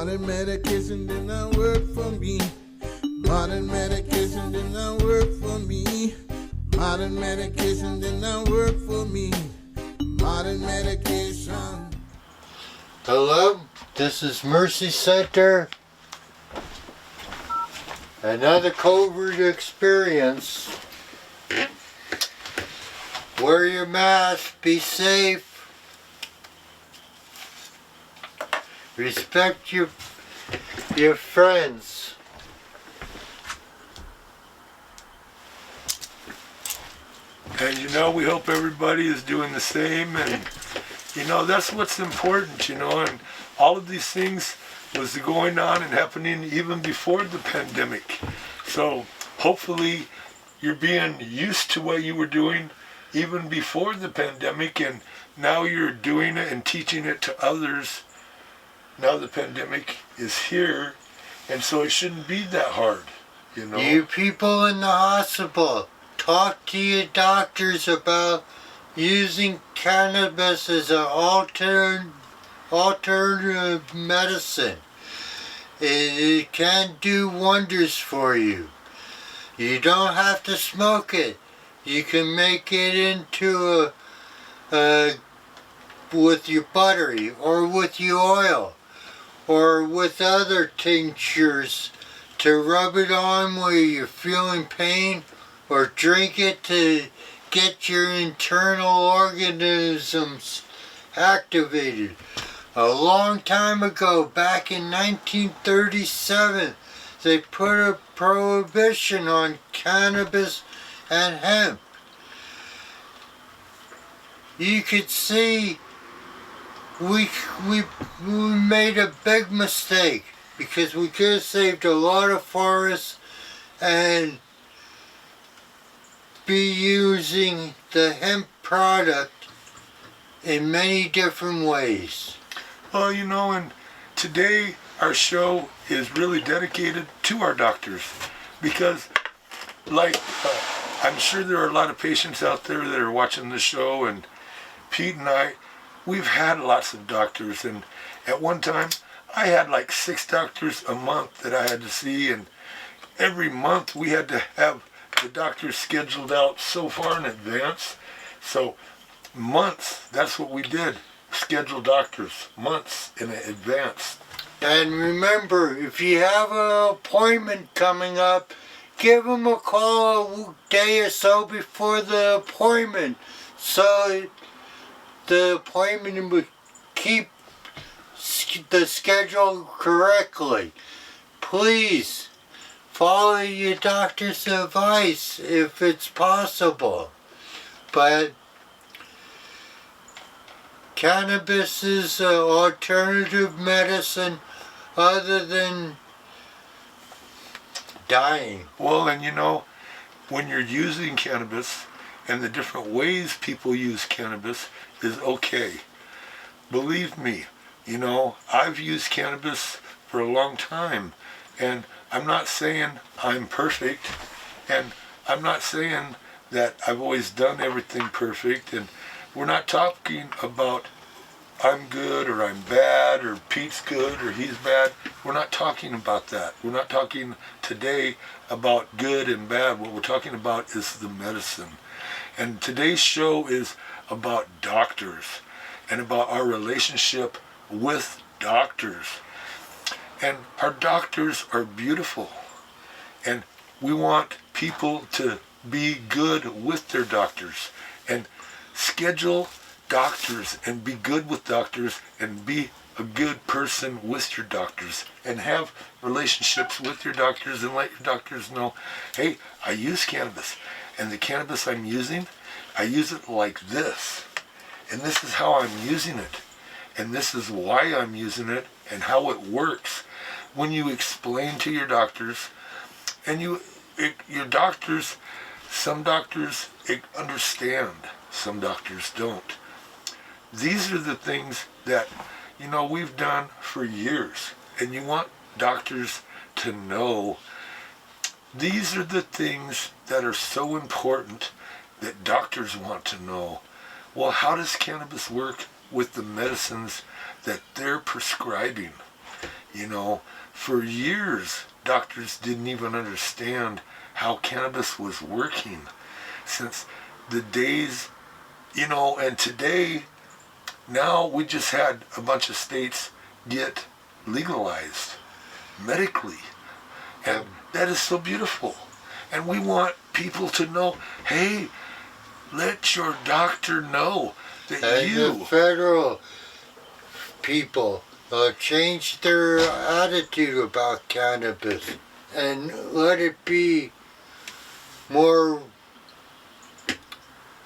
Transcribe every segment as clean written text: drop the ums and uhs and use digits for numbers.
Modern medication did not work for me. Modern medication did not work for me. Modern medication did not work for me. Modern medication. Hello, this is Mercy Center. Another COVID experience. Wear your mask, be safe. Respect your friends. And we hope everybody is doing the same, and that's what's important, and all of these things was going on and happening even before the pandemic. So hopefully you're being used to what you were doing even before the pandemic, and now you're doing it and teaching it to others. Now the pandemic is here, and so it shouldn't be that hard, You people in the hospital, talk to your doctors about using cannabis as an alternative medicine. It can do wonders for you. You don't have to smoke it. You can make it into with your buttery or with your oil or with other tinctures to rub it on where you're feeling pain, or drink it to get your internal organisms activated. A long time ago, back in 1937, they put a prohibition on cannabis and hemp. You could see we made a big mistake, because we could have saved a lot of forests and be using the hemp product in many different ways. Well, and today our show is really dedicated to our doctors, because I'm sure there are a lot of patients out there that are watching the show, and Pete and I, we've had lots of doctors, and at one time I had like 6 doctors a month that I had to see, and every month we had to have the doctors scheduled out so far in advance. So months, that's what we did. Schedule doctors months in advance. And remember, if you have an appointment coming up, give them a call a day or so before the appointment, so the appointment would keep the schedule correctly. Please follow your doctor's advice if it's possible. But cannabis is an alternative medicine other than dying. Well, and when you're using cannabis, and the different ways people use cannabis is okay. Believe me, I've used cannabis for a long time, and I'm not saying I'm perfect, and I'm not saying that I've always done everything perfect, and we're not talking about I'm good or I'm bad or Pete's good or he's bad. We're not talking about that. We're not talking today about good and bad. What we're talking about is the medicine. And today's show is about doctors and about our relationship with doctors. And our doctors are beautiful. And we want people to be good with their doctors. And schedule doctors and be good with doctors and be a good person with your doctors and have relationships with your doctors and let your doctors know, hey, I use cannabis, and the cannabis I'm using, I use it like this, and this is how I'm using it, and this is why I'm using it and how it works. When you explain to your doctors, and your doctors, some doctors understand, some doctors don't. These are the things that, we've done for years, and you want doctors to know these are the things that are so important that doctors want to know. Well, how does cannabis work with the medicines that they're prescribing? You know, for years, doctors didn't even understand how cannabis was working. Since the days, you know, and today, now we just had a bunch of states get legalized medically. And that is so beautiful. And we want people to know, hey, let your doctor know that And the federal people change their attitude about cannabis and let it be more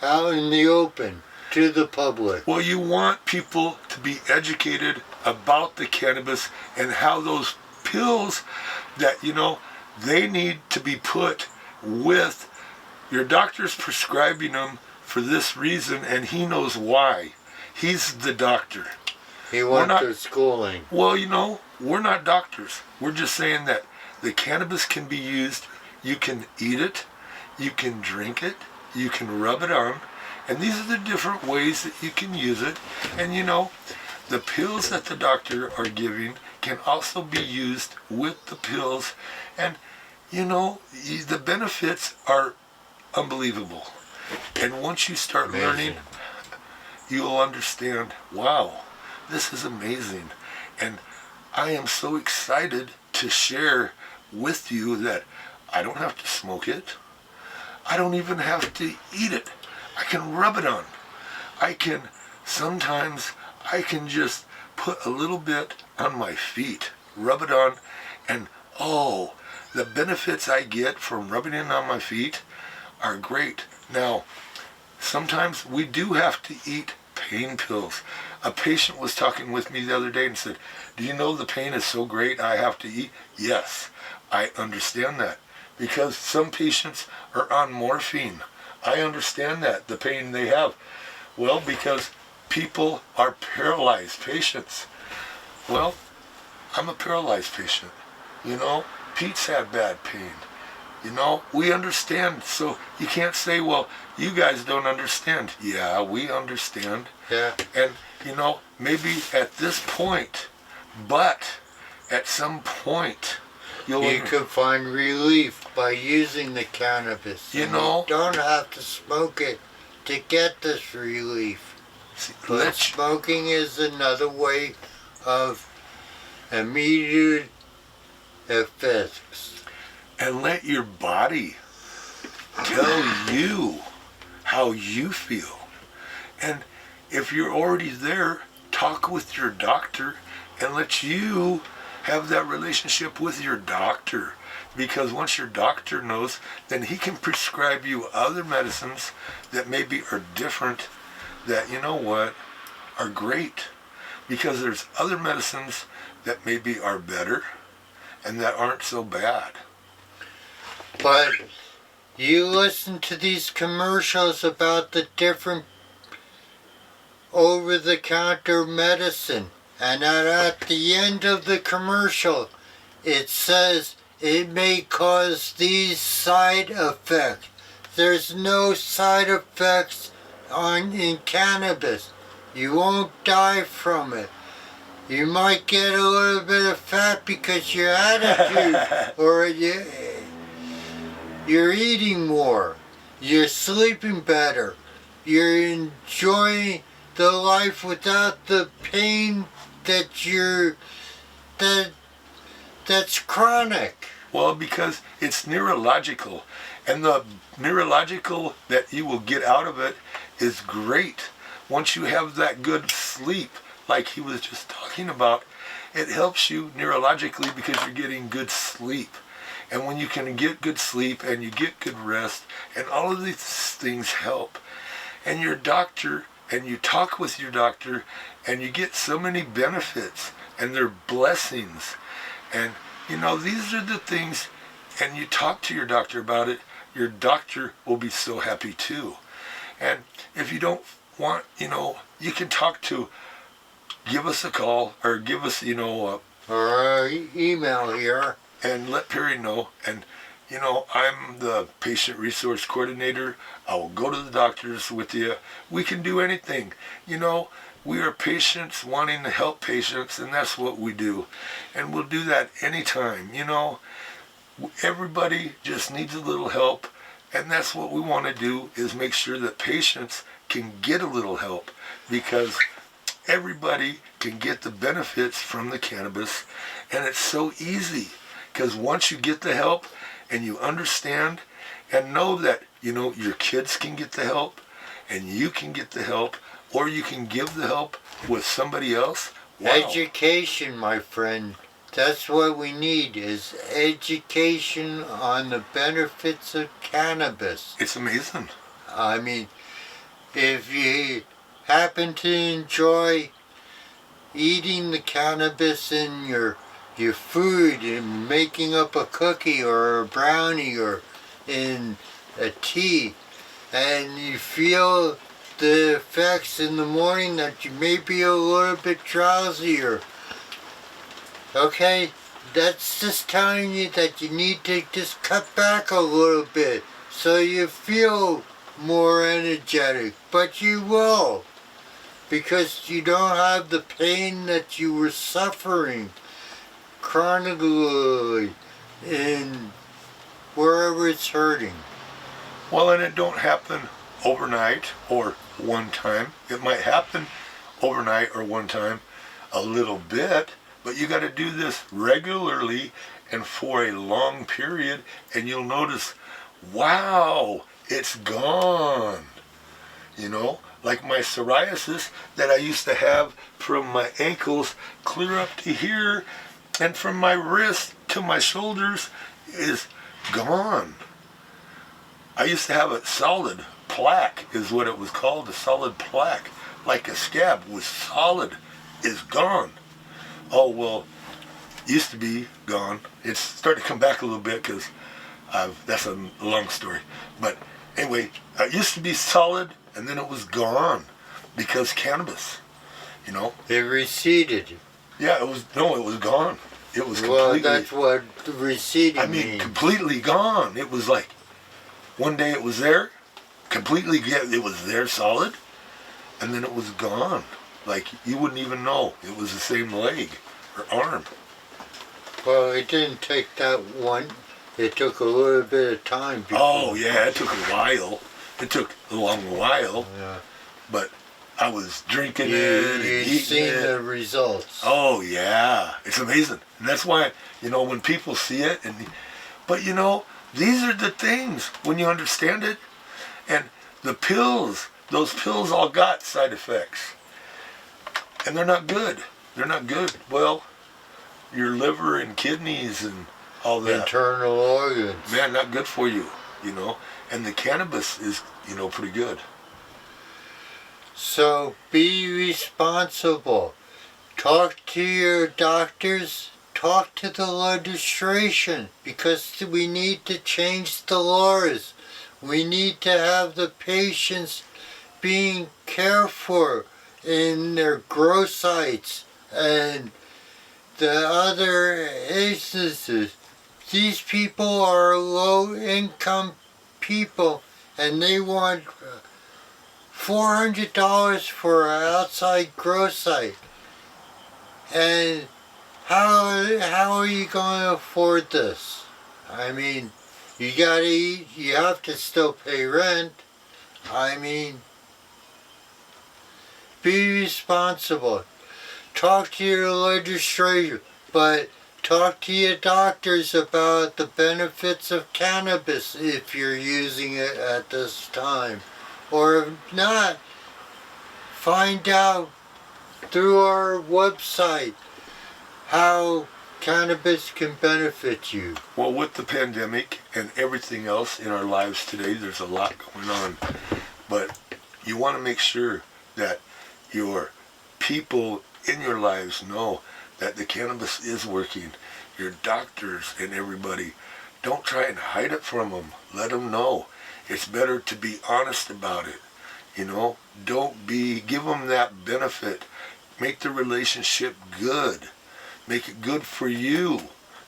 out in the open to the public. Well, you want people to be educated about the cannabis and how those pills that, you know, they need to be put with your doctor's prescribing them for this reason, and he knows why. He's the doctor. He went to schooling. Well, you know, we're not doctors. We're just saying that the cannabis can be used. You can eat it, you can drink it, you can rub it on, and these are the different ways that you can use it. And you know, the pills that the doctor are giving can also be used with the pills, and you know, the benefits are unbelievable. And once you start learning, you'll understand, wow, this is amazing. And I am so excited to share with you that I don't have to smoke it. I don't even have to eat it. I can rub it on. Sometimes I can just put a little bit on my feet, rub it on, and oh, the benefits I get from rubbing it on my feet are great. Now, sometimes we do have to eat pain pills. A patient was talking with me the other day and said, do you know the pain is so great I have to eat? Yes, I understand that. Because some patients are on morphine. I understand that, the pain they have. Well, because people are paralyzed patients. Well, I'm a paralyzed patient. You know, Pete's had bad pain. You know, we understand. So you can't say, well, you guys don't understand. Yeah, we understand. Yeah. And, you know, maybe at this point, but at some point, you could find relief by using the cannabis. You know, you don't have to smoke it to get this relief. But smoking is another way of immediate effects. And let your body tell you how you feel. And if you're already there, talk with your doctor and let you have that relationship with your doctor. Because once your doctor knows, then he can prescribe you other medicines that maybe are different, that, you know what, are great. Because there's other medicines that maybe are better and that aren't so bad. But you listen to these commercials about the different over-the-counter medicine, and at the end of the commercial it says it may cause these side effects. There's no side effects in cannabis. You won't die from it. You might get a little bit of fat because your attitude or you're eating more, you're sleeping better, you're enjoying the life without the pain that's chronic. Well, because it's neurological, and the neurological that you will get out of it is great. Once you have that good sleep, like he was just talking about, it helps you neurologically because you're getting good sleep. And when you can get good sleep and you get good rest, and all of these things help. And your doctor, and you talk with your doctor, and you get so many benefits, and they're blessings. And, you know, these are the things, and you talk to your doctor about it, your doctor will be so happy too. And if you don't want, you know, you can give us a call, or give us, you know, or email here. And let Perry know. And, you know, I'm the patient resource coordinator. I will go to the doctors with you. We can do anything. You know, We are patients wanting to help patients, and that's what we do. And we'll do that anytime. You know, everybody just needs a little help, and that's what we want to do, is make sure that patients can get a little help, because everybody can get the benefits from the cannabis, and it's so easy, because once you get the help and you understand and know that, you know, your kids can get the help and you can get the help, or you can give the help with somebody else. Wow. Education, my friend. That's what we need, is education on the benefits of cannabis. It's amazing. I mean, if you happen to enjoy eating the cannabis in your food and making up a cookie or a brownie or in a tea, and you feel the effects in the morning that you may be a little bit drowsier, okay, that's just telling you that you need to just cut back a little bit so you feel more energetic. But you will, because you don't have the pain that you were suffering chronically in wherever it's hurting. Well, and it don't happen overnight or one time. It might happen overnight or one time a little bit, but you got to do this regularly and for a long period, and you'll notice, wow, it's gone. You know, like my psoriasis that I used to have from my ankles clear up to here, and from my wrist to my shoulders is gone. I used to have a solid plaque, is what it was called, a solid plaque, like a scab was solid, is gone. Oh, well, used to be gone. It's starting to come back a little bit, because that's a long story. But anyway, it used to be solid, and then it was gone, because cannabis, you know. It receded. Yeah, it was gone. It was completely... Well, that's what receding means. Completely gone. It was like, one day it was there, completely, it was there solid, and then it was gone. Like, you wouldn't even know it was the same leg or arm. Well, it didn't take that one. It took a little bit of time. Oh, yeah, it took a while. It took a long while. Yeah. But I was drinking it and You've eating seen it. the results. Oh, yeah. It's amazing. And that's why, you know, when people see it, but, you know, these are the things when you understand it. And the pills, those pills all got side effects. And they're not good. They're not good. Well, your liver and kidneys and all that. Internal organs. Man, not good for you, you know. And the cannabis is, you know, pretty good. So be responsible. Talk to your doctors. Talk to the legislation, because we need to change the laws. We need to have the patients being cared for in their grow sites and the other instances. These people are low income people, and they want $400 for an outside grow site. And how are you going to afford this? I mean, you gotta eat, you have to still pay rent. I mean, be responsible. Talk to your legislature, but talk to your doctors about the benefits of cannabis if you're using it at this time. Or if not, find out through our website how cannabis can benefit you. Well, with the pandemic and everything else in our lives today, there's a lot going on. But you want to make sure that your people in your lives know that the cannabis is working. Your doctors and everybody, don't try and hide it from them. Let them know. It's better to be honest about it. You know, give them that benefit. Make the relationship good. Make it good for you.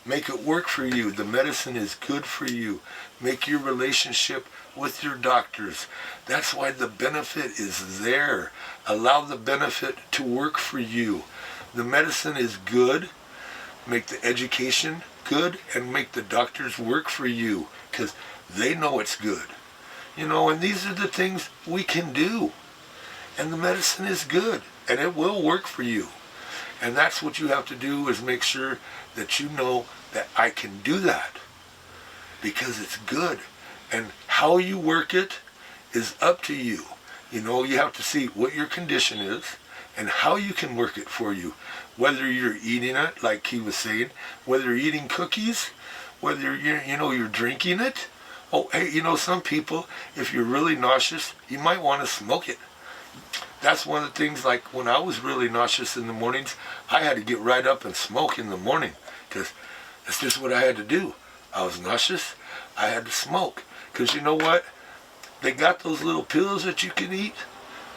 Make it work for you. The medicine is good for you. Make your relationship with your doctors. That's why the benefit is there. Allow the benefit to work for you. The medicine is good. Make the education good and make the doctors work for you because they know it's good. You know, and these are the things we can do. And the medicine is good and it will work for you. And that's what you have to do is make sure that you know that I can do that because it's good. And how you work it is up to you. You know, you have to see what your condition is and how you can work it for you. Whether you're eating it, like he was saying, whether you're eating cookies, whether you're drinking it. Oh, hey, you know, some people, if you're really nauseous, you might want to smoke it. That's one of the things, like when I was really nauseous in the mornings, I had to get right up and smoke in the morning because that's just what I had to do. I was nauseous, I had to smoke. Because you know what? They got those little pills that you can eat,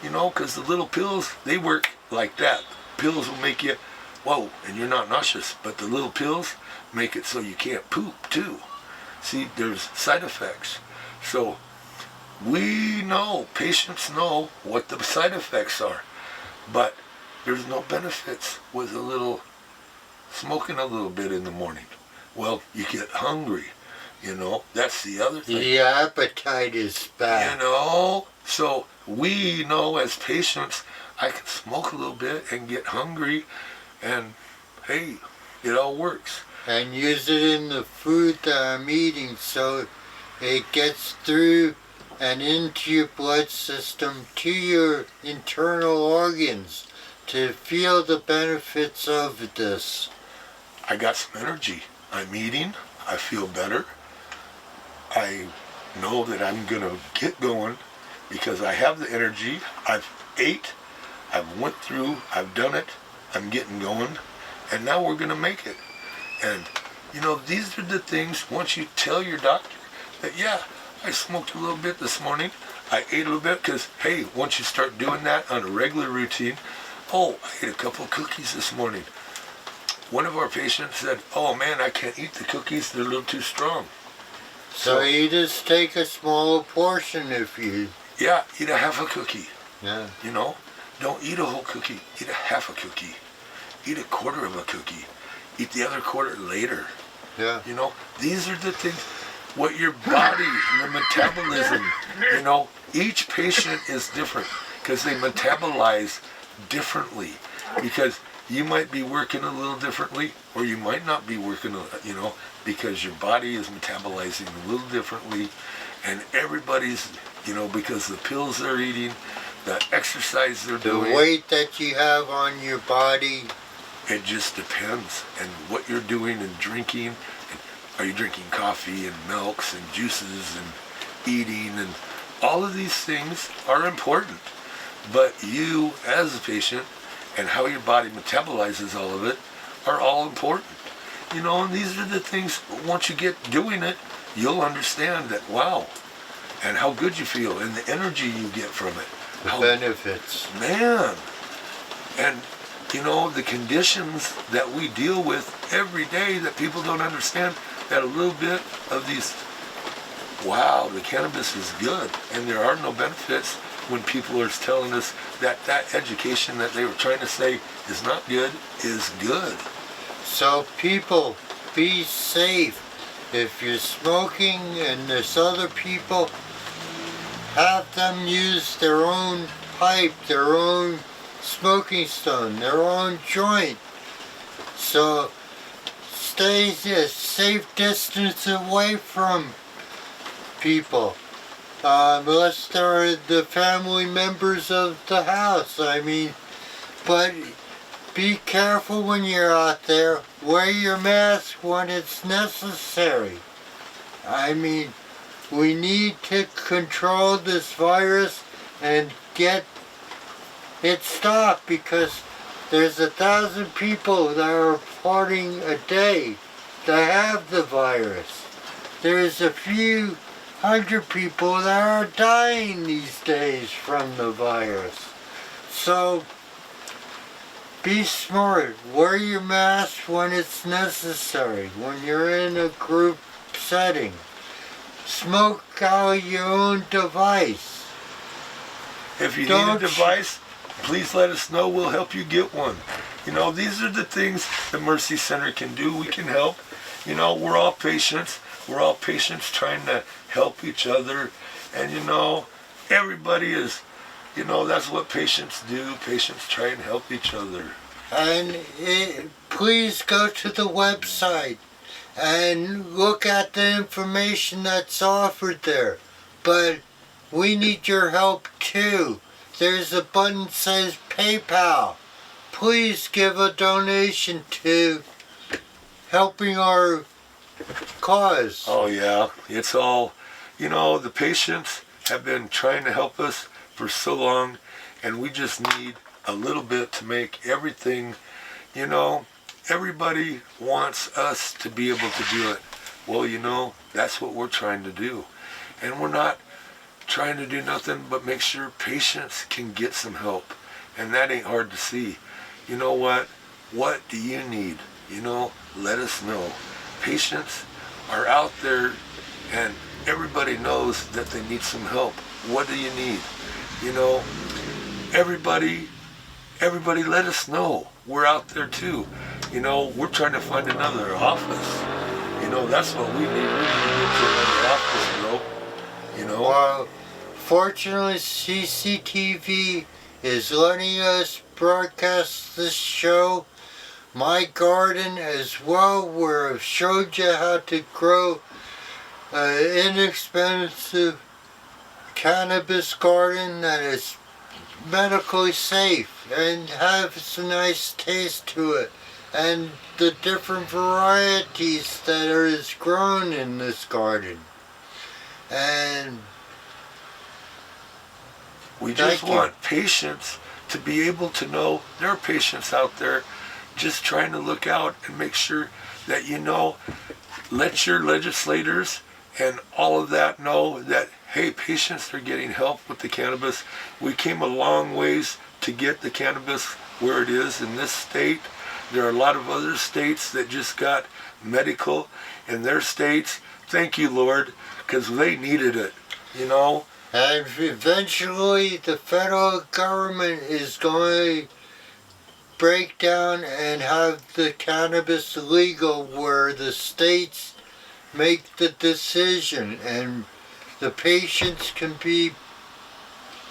you know, because the little pills, they work like that. Pills will make you, whoa, and you're not nauseous. But the little pills make it so you can't poop too. See, there's side effects. So we know, patients know what the side effects are. But there's no benefits with a little, smoking a little bit in the morning. Well, you get hungry. You know, that's the other thing. The appetite is back. You know, so we know as patients, I can smoke a little bit and get hungry, and hey, it all works. And use it in the food that I'm eating so it gets through and into your blood system to your internal organs to feel the benefits of this. I got some energy. I'm eating. I feel better. I know that I'm going to get going because I have the energy. I've ate. I've went through. I've done it. I'm getting going. And now we're going to make it. And, you know, these are the things, once you tell your doctor that, yeah, I smoked a little bit this morning. I ate a little bit because, hey, once you start doing that on a regular routine, oh, I ate a couple of cookies this morning. One of our patients said, oh, man, I can't eat the cookies. They're a little too strong. So you just take a small portion if you... Yeah, eat a half a cookie. Yeah. You know, don't eat a whole cookie. Eat a half a cookie. Eat a quarter of a cookie. Eat the other quarter later. Yeah. You know, these are the things, what your body, your metabolism, you know, each patient is different because they metabolize differently because you might be working a little differently or you might not be working, you know, because your body is metabolizing a little differently and everybody's, you know, because the pills they're eating, the exercise they're doing. The weight that you have on your body. It just depends and what you're doing and drinking. And are you drinking coffee and milks and juices and eating and all of these things are important. But you as a patient and how your body metabolizes all of it are all important. You know, and these are the things, once you get doing it, you'll understand that, wow, and how good you feel and the energy you get from it. The benefits. Man. And, you know, the conditions that we deal with every day that people don't understand, that a little bit of these, wow, the cannabis is good. And there are no benefits when people are telling us that that education that they were trying to say is not good, is good. So people, be safe. If you're smoking and there's other people, have them use their own pipe, their own smoking stone, their own joint. So stay a safe distance away from people. Unless they're the family members of the house, I mean. But be careful when you're out there. Wear your mask when it's necessary. I mean, we need to control this virus and get it stopped because there's 1,000 people that are reporting a day that have the virus. There's a few hundred people that are dying these days from the virus. So be smart. Wear your mask when it's necessary, when you're in a group setting. Smoke out your own device. If you need a device, please let us know. We'll help you get one. You know, these are the things the Mercy Center can do. We can help. You know, we're all patients. We're all patients trying to help each other. And, you know, everybody is, you know, that's what patients do. Patients try and help each other. And please go to the website and look at the information that's offered there. But we need your help too. There's a button that says PayPal. Please give a donation to helping our cause. Oh yeah, it's all, you know, the patients have been trying to help us for so long, and we just need a little bit to make everything, you know, everybody wants us to be able to do it. Well, you know, that's what we're trying to do. And we're not trying to do nothing but make sure patients can get some help. And that ain't hard to see. You know what? What do you need? You know, let us know. Patients are out there and everybody knows that they need some help. What do you need? You know, everybody let us know. We're out there too. You know, we're trying to find another office. You know, that's what we need. We need to get to another office, bro. You know? Well, fortunately, CCTV is letting us broadcast this show. My garden as well, where I've showed you how to grow an inexpensive cannabis garden that is medically safe and has a nice taste to it, and the different varieties that is grown in this garden. And we just want patients to be able to know there are patients out there just trying to look out and make sure that, you know, let your legislators and all of that know that, hey, patients are getting help with the cannabis. We came a long ways to get the cannabis where it is in this state. There are a lot of other states that just got medical in their states. Thank you, Lord, because they needed it, you know. And eventually the federal government is going to break down and have the cannabis legal where the states make the decision and the patients can be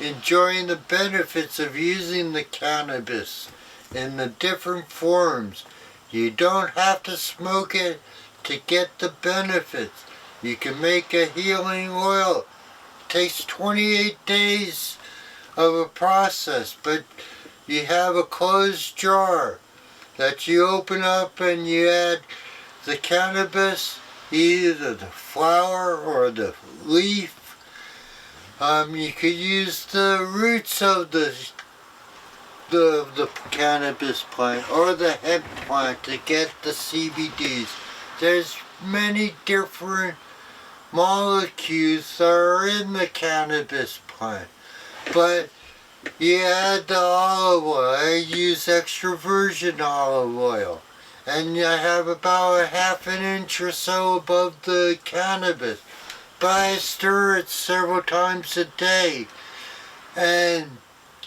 enjoying the benefits of using the cannabis in the different forms. You don't have to smoke it to get the benefits. You can make a healing oil. It takes 28 days of a process, but you have a closed jar that you open up and you add the cannabis, either the flower or the leaf. You could use the roots of the cannabis plant or the hemp plant to get the CBDs. There's many different molecules that are in the cannabis plant, but you add the olive oil. I use extra virgin olive oil, and I have about a ½ inch or so above the cannabis, but I stir it several times a day, and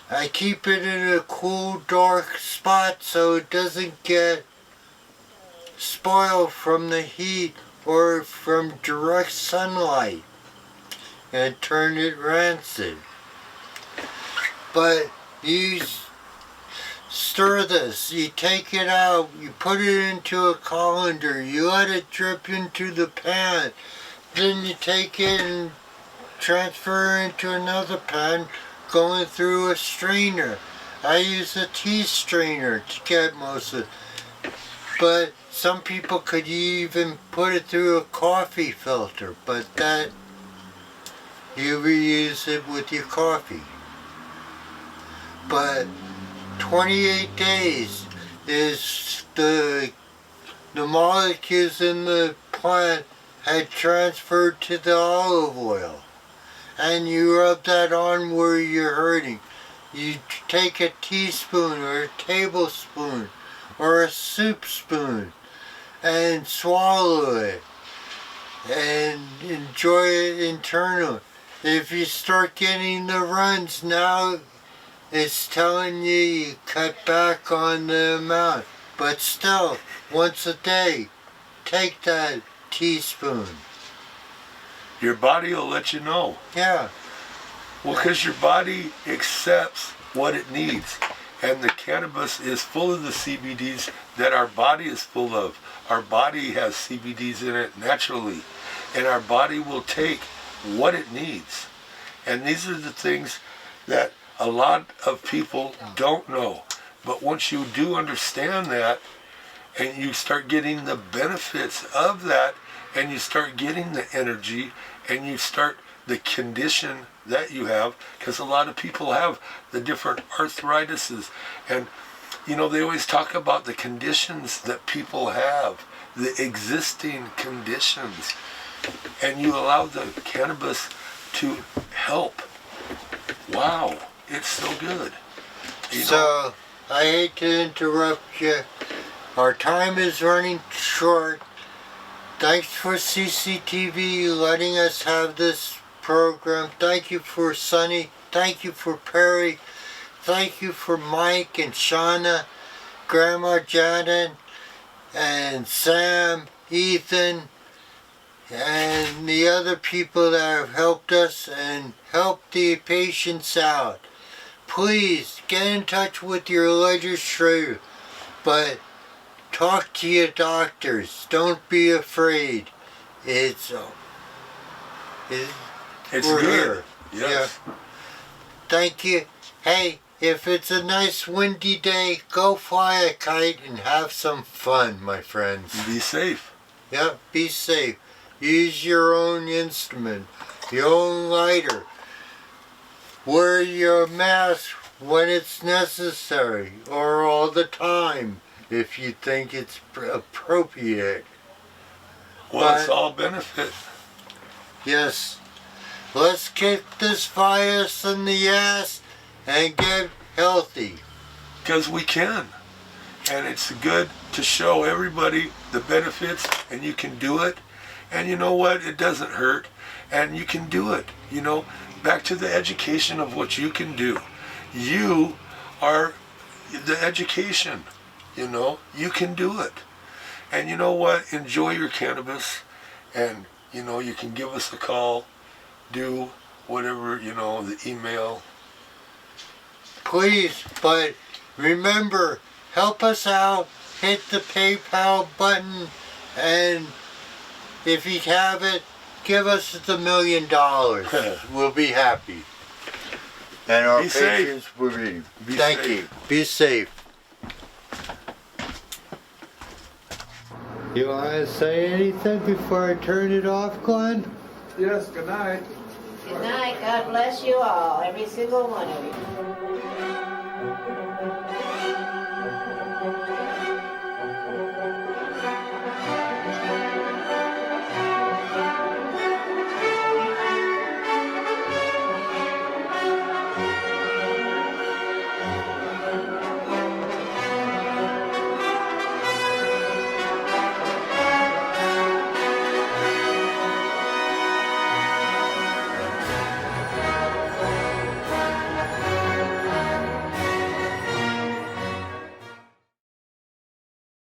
I keep it in a cool, dark spot so it doesn't get spoiled from the heat or from direct sunlight and turn it rancid. But you stir this, you take it out, you put it into a colander, you let it drip into the pan, then you take it and transfer it into another pan going through a strainer. I use a tea strainer to get most of it, but some people could even put it through a coffee filter, but that you reuse it with your coffee. But 28 days is the molecules in the plant had transferred to the olive oil, and you rub that on where you're hurting. You take a teaspoon or a tablespoon or a soup spoon and swallow it and enjoy it internally. If you start getting the runs now, it's telling you cut back on the amount. But still, once a day, take that teaspoon. Your body will let you know. Yeah. Well, because your body accepts what it needs. And the cannabis is full of the CBDs that our body is full of. Our body has CBDs in it naturally. And our body will take what it needs. And these are the things that a lot of people don't know. But once you do understand that, and you start getting the benefits of that, and you start getting the energy, and you start the condition that you have, because a lot of people have the different arthritises, and you know, they always talk about the conditions that people have, the existing conditions, and you allow the cannabis to help. Wow, it's so good. You know? I hate to interrupt you. Our time is running short. Thanks for CCTV letting us have this program. Thank you for Sonny. Thank you for Perry. Thank you for Mike and Shauna, Grandma Janet, and Sam, Ethan, and the other people that have helped us and helped the patients out. Please get in touch with your legislator, but talk to your doctors. Don't be afraid. It's we're good. here. Yes. Yeah. Thank you. Hey, if it's a nice windy day, go fly a kite and have some fun, my friends. Be safe. Yeah, be safe. Use your own instrument, your own lighter. Wear your mask when it's necessary, or all the time if you think it's appropriate. Well, it's all benefit. Yes. Let's kick this virus in the ass and get healthy. Because we can. And it's good to show everybody the benefits, and you can do it. And you know what? It doesn't hurt. And you can do it. You know, back to the education of what you can do. You are the education. You know, you can do it. And you know what? Enjoy your cannabis. And, you know, you can give us a call. Do whatever, you know, the email. Please, but remember, help us out. Hit the PayPal button, and if you have it, give us the $1 million. We'll be happy. And our patients will be. Thank you. Be safe. You want to say anything before I turn it off, Glenn? Yes, good night. Good night. God bless you all, every single one of you.